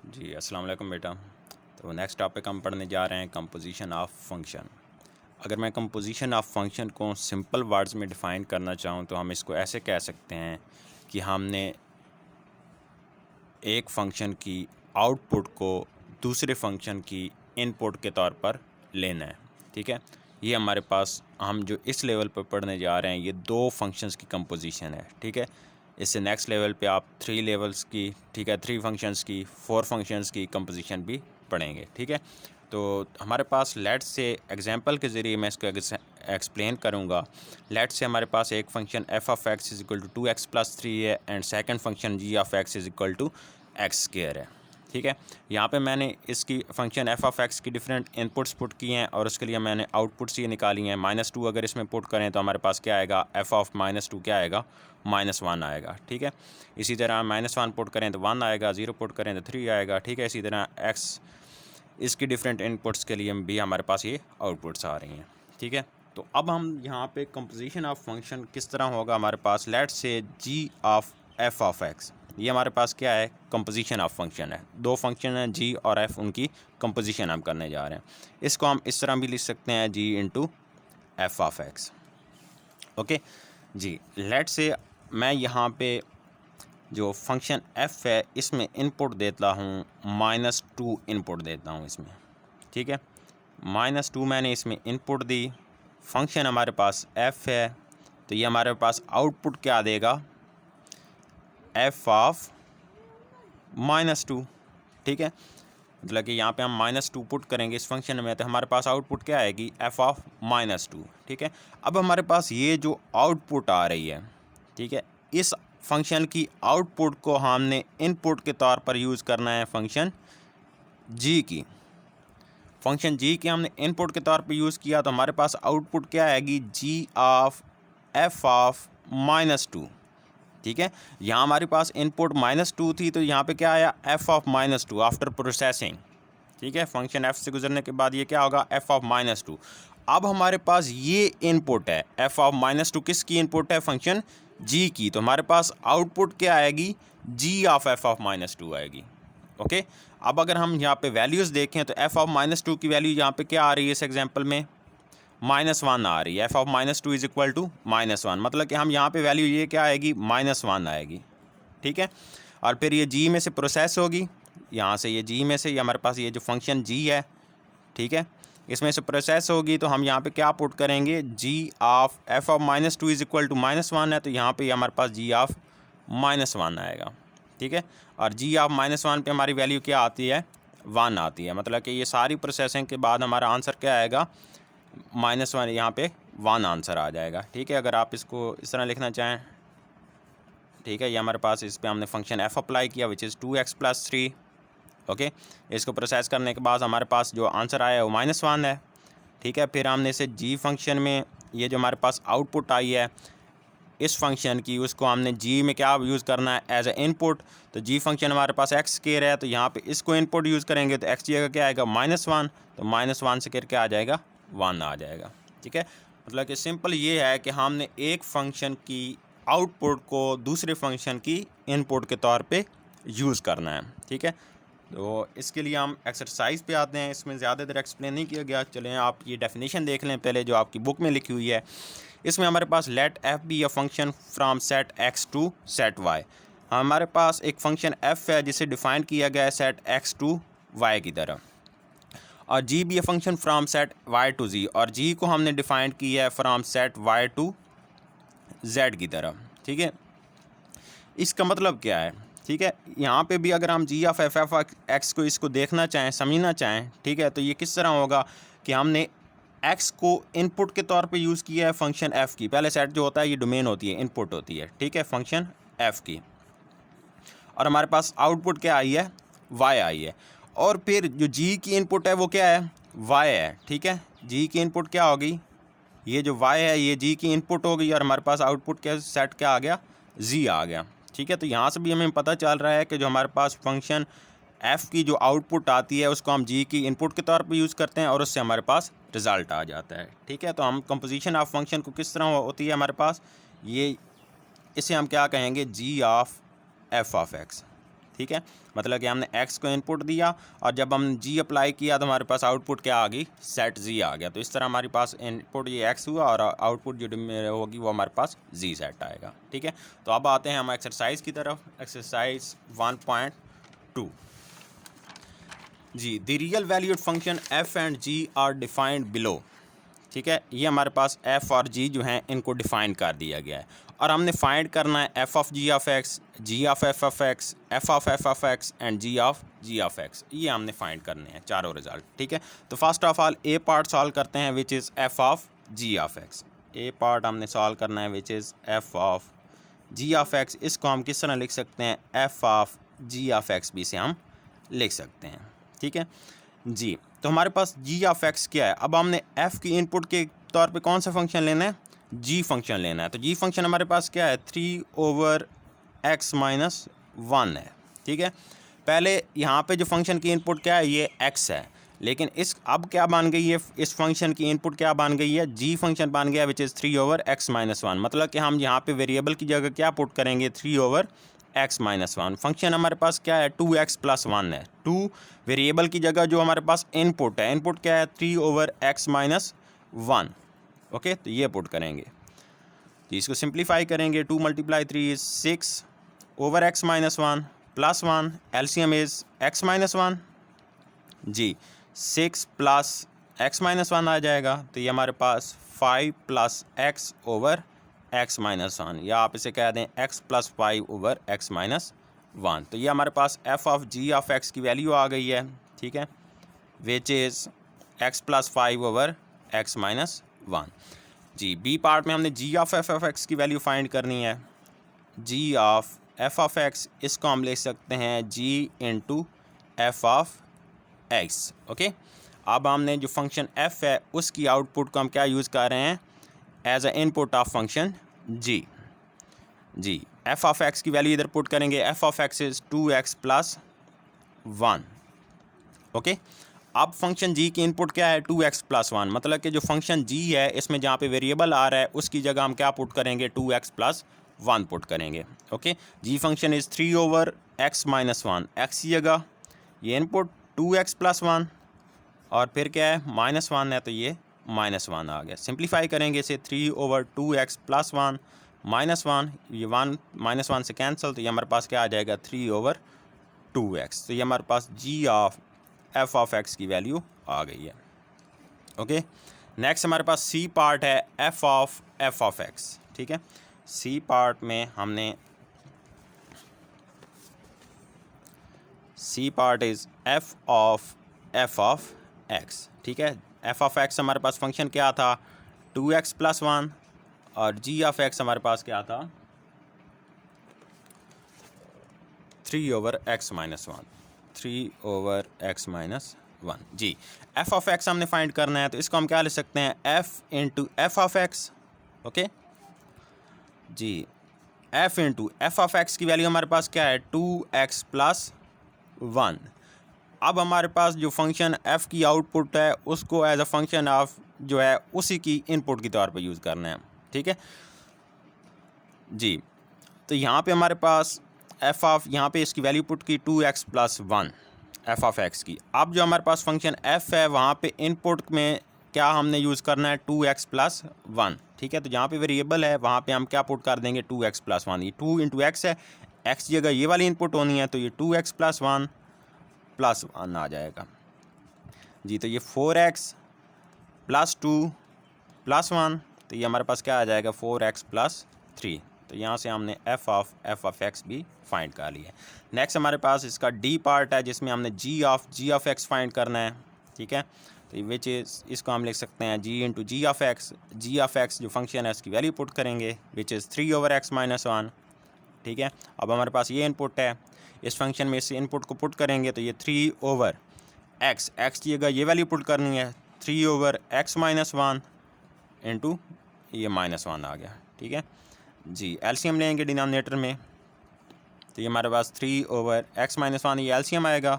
जी अस्सलाम वालेकुम बेटा। तो नेक्स्ट टॉपिक हम पढ़ने जा रहे हैं कंपोजिशन ऑफ फंक्शन। अगर मैं कंपोजिशन ऑफ फंक्शन को सिंपल वर्ड्स में डिफ़ाइन करना चाहूँ तो हम इसको ऐसे कह सकते हैं कि हमने एक फ़ंक्शन की आउटपुट को दूसरे फ़ंक्शन की इनपुट के तौर पर लेना है। ठीक है, ये हमारे पास हम जो इस लेवल पर पढ़ने जा रहे हैं ये दो फंक्शंस की कंपोजिशन है। ठीक है, इससे नेक्स्ट लेवल पे आप 3 लेवल्स की, ठीक है, 3 फंक्शंस की, 4 फंक्शंस की कंपोजिशन भी पढ़ेंगे। ठीक है, तो हमारे पास लेट्स से एग्जांपल के ज़रिए मैं इसको एक्सप्लेन करूँगा। लेट्स से हमारे पास एक function F of X is equal to 2x + 3 है and second function G of X is equal to X square है। ठीक है, यहाँ पे मैंने इसकी फंक्शन एफ ऑफ एक्स की डिफरेंट इनपुट्स पुट किए हैं और उसके लिए मैंने आउटपुट्स ये निकाली हैं। -2 अगर इसमें पुट करें तो हमारे पास क्या आएगा, एफ ऑफ -2 क्या आएगा, -1 आएगा। ठीक है, इसी तरह -1 पुट करें तो 1 आएगा, 0 पुट करें तो 3 आएगा। ठीक है, इसी तरह एक्स इसकी डिफरेंट इनपुट्स के लिए भी हमारे पास ये आउटपुट्स आ रही हैं। ठीक है, तो अब हम यहाँ पे कंपोजिशन ऑफ फंक्शन किस तरह होगा, हमारे पास let's say G of F of X, ये हमारे पास क्या है, कंपोजिशन ऑफ फंक्शन है। दो फंक्शन हैं जी और एफ, उनकी कंपोजिशन हम करने जा रहे हैं। इसको हम इस तरह भी लिख सकते हैं G into F of X. Okay जी, लेट्स से मैं यहाँ पे जो फंक्शन f है इसमें इनपुट देता हूँ -2 इनपुट देता हूँ इसमें। ठीक है, -2 मैंने इसमें इनपुट दी, फंक्शन हमारे पास f है, तो ये हमारे पास आउटपुट क्या देगा, f ऑफ -2। ठीक है, मतलब कि यहाँ पे हम -2 पुट करेंगे इस फंक्शन में तो हमारे पास आउटपुट क्या आएगी, f ऑफ -2। ठीक है, अब हमारे पास ये जो आउटपुट आ रही है, ठीक है, इस फंक्शन की आउटपुट को हमने इनपुट के तौर पर यूज़ करना है फंक्शन g की। फंक्शन g की हमने इनपुट के तौर पर यूज़ किया तो हमारे पास आउटपुट क्या आएगी, g ऑफ f ऑफ -2। ठीक है, यहाँ हमारे पास इनपुट -2 थी तो यहाँ पे क्या आया, f ऑफ -2 आफ्टर प्रोसेसिंग। ठीक है, फंक्शन f से गुजरने के बाद ये क्या होगा, f ऑफ -2। अब हमारे पास ये इनपुट है, f ऑफ -2 किसकी इनपुट है, फंक्शन g की, तो हमारे पास आउटपुट क्या आएगी, g ऑफ f ऑफ -2 आएगी। ओके, अब अगर हम यहाँ पे वैल्यूज़ देखें तो f ऑफ -2 की वैल्यू यहाँ पे क्या आ रही है, इस एग्जांपल में -1 आ रही है। f of -2 is equal to -1, मतलब कि हम यहाँ पे वैल्यू ये क्या आएगी, -1 आएगी। ठीक है, और फिर ये g में से प्रोसेस होगी, यहाँ से ये g में से ये हमारे पास ये जो फंक्शन g है, ठीक है, इसमें से प्रोसेस होगी तो हम यहाँ पे क्या पुट करेंगे, g of f of -2 is equal to -1 है तो यहाँ पे हमारे पास g ऑफ -1 आएगा। ठीक है, और g ऑफ -1 पे हमारी वैल्यू क्या आती है, 1 आती है, मतलब कि ये सारी प्रोसेसिंग के बाद हमारा आंसर क्या आएगा, -1, यहाँ पे 1 आंसर आ जाएगा। ठीक है, अगर आप इसको इस तरह लिखना चाहें, ठीक है, ये हमारे पास इस पे हमने फंक्शन f अप्लाई किया विच इज़ 2x + 3। ओके, इसको प्रोसेस करने के बाद हमारे पास जो आंसर आया है वो -1 है। ठीक है, फिर हमने इसे g फंक्शन में ये जो हमारे पास आउटपुट आई है इस फंक्शन की, उसको हमने g में क्या यूज़ करना है, एज ए इनपुट। तो g फंक्शन हमारे पास x स्क्वायर है तो यहाँ पे इसको इनपुट यूज़ करेंगे तो x जगह क्या आएगा, -1, तो -1 से करके आ जाएगा 1 आ जाएगा। ठीक है, मतलब कि सिंपल ये है कि हमने एक फंक्शन की आउटपुट को दूसरे फंक्शन की इनपुट के तौर पे यूज़ करना है। ठीक है, तो इसके लिए हम एक्सरसाइज पे आते हैं, इसमें ज़्यादा देर एक्सप्लेन नहीं किया गया। चलें आप ये डेफिनेशन देख लें पहले जो आपकी बुक में लिखी हुई है। इसमें हमारे पास let f be a function from set x to set y। हमारे पास एक फंक्शन f है जिसे डिफ़ाइन किया गया है सेट x टू y की तरह, और g be a function from set y to z, और g को हमने डिफ़ाइन किया है from set y to z की तरह। ठीक है, इसका मतलब क्या है, ठीक है, यहाँ पे भी अगर हम g of f of x को इसको देखना चाहें, समझना चाहें, ठीक है, तो ये किस तरह होगा कि हमने x को इनपुट के तौर पे यूज़ किया है फंक्शन f की। पहले सेट जो होता है ये डोमेन होती है, इनपुट होती है, ठीक है, फंक्शन f की, और हमारे पास आउटपुट क्या आई है, y आई है, और फिर जो g की इनपुट है वो क्या है, y है। ठीक है, g की इनपुट क्या होगी, ये जो y है ये g की इनपुट होगी, और हमारे पास आउटपुट क्या सेट क्या आ गया, z आ गया। ठीक है, तो यहाँ से भी हमें पता चल रहा है कि जो हमारे पास फंक्शन f की जो आउटपुट आती है उसको हम g की इनपुट के तौर पे यूज़ करते हैं और उससे हमारे पास रिज़ल्ट आ जाता है। ठीक है, तो हम कंपोजिशन ऑफ फंक्शन को किस तरह होती है हमारे पास, ये इसे हम क्या कहेंगे, g of f of x। ठीक है, मतलब कि हमने x को इनपुट दिया और जब हम g अप्लाई किया तो हमारे पास आउटपुट क्या आ गई, सेट z आ गया। तो इस तरह हमारे पास इनपुट ये x हुआ और आउटपुट जो होगी वो हमारे पास z सेट आएगा। ठीक है, तो अब आते हैं हम एक्सरसाइज की तरफ। एक्सरसाइज 1.2 जी, the real valued function f and g are defined below. ठीक है, ये हमारे पास f और g जो हैं इनको डिफ़ाइन कर दिया गया है और हमने फाइंड करना है f of g of x, g of f of x, f of x and g of x। ये हमने फाइंड करने हैं चारों रिजल्ट। ठीक है, तो first of all A part solve करते हैं which is f of g of x। A part हमने सॉल्व करना है which is f of g of x। इसको हम किस तरह लिख सकते हैं, f of g of x भी से हम लिख सकते हैं। ठीक है जी, तो हमारे पास g ऑफ x क्या है। अब हमने f की इनपुट के तौर पे कौन सा फंक्शन लेना है, g फंक्शन लेना है। तो g फंक्शन हमारे पास क्या है, 3/x माइनस 1 है। ठीक है, पहले यहाँ पे जो फंक्शन की इनपुट क्या है, ये x है, लेकिन इस अब क्या बन गई है, इस फंक्शन की इनपुट क्या बन गई है, g फंक्शन बन गया विच इज़ 3/x माइनस 1। मतलब कि हम यहाँ पे वेरिएबल की जगह क्या पुट करेंगे, 3/x माइनस 1। फंक्शन हमारे पास क्या है, 2x प्लस 1 है। 2 वेरिएबल की जगह जो हमारे पास इनपुट है, इनपुट क्या है, 3/x माइनस 1। ओके, तो ये पुट करेंगे जी, इसको सिंप्लीफाई करेंगे। 2 × 3 is 6/x minus 1 plus 1, LCM is x minus 1 जी, 6 प्लस x माइनस 1 आ जाएगा। तो ये हमारे पास 5 प्लस x/x माइनस 1, या आप इसे कह दें x प्लस 5/x माइनस 1। तो ये हमारे पास f of g of x की वैल्यू आ गई है। ठीक है, which is x plus 5/x minus 1 जी। बी पार्ट में हमने g of f of x की वैल्यू फाइंड करनी है। g of f of x, इसको हम लिख सकते हैं g into f of x। Okay, अब हमने जो फंक्शन f है उसकी आउटपुट को हम क्या यूज़ कर रहे हैं, as a input of function g जी। f ऑफ x की वैल्यू इधर पुट करेंगे, f of x is 2x plus 1। Okay, अब फंक्शन g की इनपुट क्या है, 2x प्लस 1। मतलब कि जो फंक्शन g है इसमें जहाँ पे वेरिएबल आ रहा है उसकी जगह हम क्या पुट करेंगे, 2x प्लस 1 पुट करेंगे। Okay, g function is 3/x minus 1। x की जगह ये इनपुट 2x प्लस 1 और फिर क्या है, माइनस 1 है, तो ये माइनस 1 आ गया। सिंप्लीफाई करेंगे इसे, 3/2x प्लस 1 माइनस 1, ये 1 माइनस 1 से कैंसिल, तो ये हमारे पास क्या आ जाएगा, 3/2x। तो ये हमारे पास g of f of x की वैल्यू आ गई है। ओके, नेक्स्ट हमारे पास सी पार्ट है f ऑफ x। ठीक है, सी पार्ट में हमने C part is f of x। ठीक है, f ऑफ x हमारे पास फंक्शन क्या था, 2x प्लस 1 और g ऑफ x हमारे पास क्या था, 3/x माइनस 1। 3/x माइनस 1 जी। f ऑफ x हमने फाइंड करना है, तो इसको हम क्या लिख सकते हैं, f into f of x। Okay जी, f into f of x की वैल्यू हमारे पास क्या है, 2x प्लस 1। अब हमारे पास जो फंक्शन f की आउटपुट है उसको एज अ फंक्शन ऑफ जो है उसी की इनपुट के तौर पे यूज़ करना है। ठीक है जी, तो यहाँ पे हमारे पास f ऑफ, यहाँ पे इसकी वैल्यू पुट की 2x plus 1 f of x की। अब जो हमारे पास फंक्शन f है वहाँ पे इनपुट में क्या हमने यूज़ करना है, 2x प्लस 1। ठीक है, तो जहाँ पे वेरिएबल है वहाँ पे हम क्या पुट कर देंगे, 2x प्लस 1। ये 2 इंटू x है, x की जगह ये वाली इनपुट होनी है, तो ये 2x प्लस 1 प्लस 1 आ जाएगा जी। तो ये 4x प्लस 2 प्लस 1, तो ये हमारे पास क्या आ जाएगा, 4x प्लस 3। तो यहाँ से हमने f ऑफ x भी फाइंड कर लिया है। नेक्स्ट हमारे पास इसका d पार्ट है जिसमें हमने g ऑफ x फाइंड करना है। ठीक है, तो विच इज़, इसको हम लिख सकते हैं g into g of x जो फंक्शन है उसकी वैल्यू पुट करेंगे विच इज़ 3/x माइनस 1। ठीक है, अब हमारे पास ये इनपुट है, इस फंक्शन में इस इनपुट को पुट करेंगे तो ये 3/x, x की जगह ये वैल्यू पुट करनी है, 3/x माइनस 1 इंटू ये माइनस 1 आ गया। ठीक है जी, एलसीएम लेंगे डिनोमिनेटर में, तो ये हमारे पास 3/x माइनस 1, ये एलसीएम आएगा,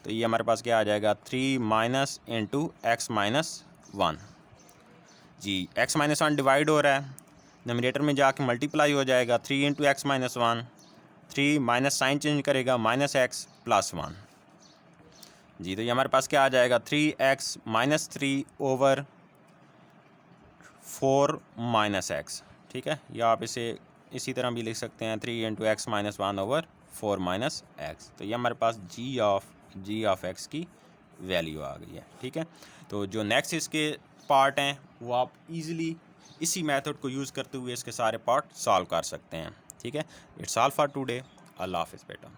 तो ये हमारे पास क्या आ जाएगा, 3 माइनस इंटू x माइनस 1 जी। x माइनस 1 डिवाइड हो रहा है, डिनोमिनेटर में जाके मल्टीप्लाई हो जाएगा, 3 into x minus 1 3 minus sign change करेगा -x+1 जी। तो ये हमारे पास क्या आ जाएगा 3x - 3 ओवर 4 - x। ठीक है, या आप इसे इसी तरह भी लिख सकते हैं 3 × x - 1 ओवर 4 - x। तो ये हमारे पास g ऑफ x की वैल्यू आ गई है। ठीक है, तो जो नेक्स्ट इसके पार्ट हैं वो आप इजीली इसी मेथड को यूज़ करते हुए इसके सारे पार्ट सॉल्व कर सकते हैं। ठीक है, इट्स ऑल फॉर टुडे। अल्लाह हाफ़िज़ बेटा।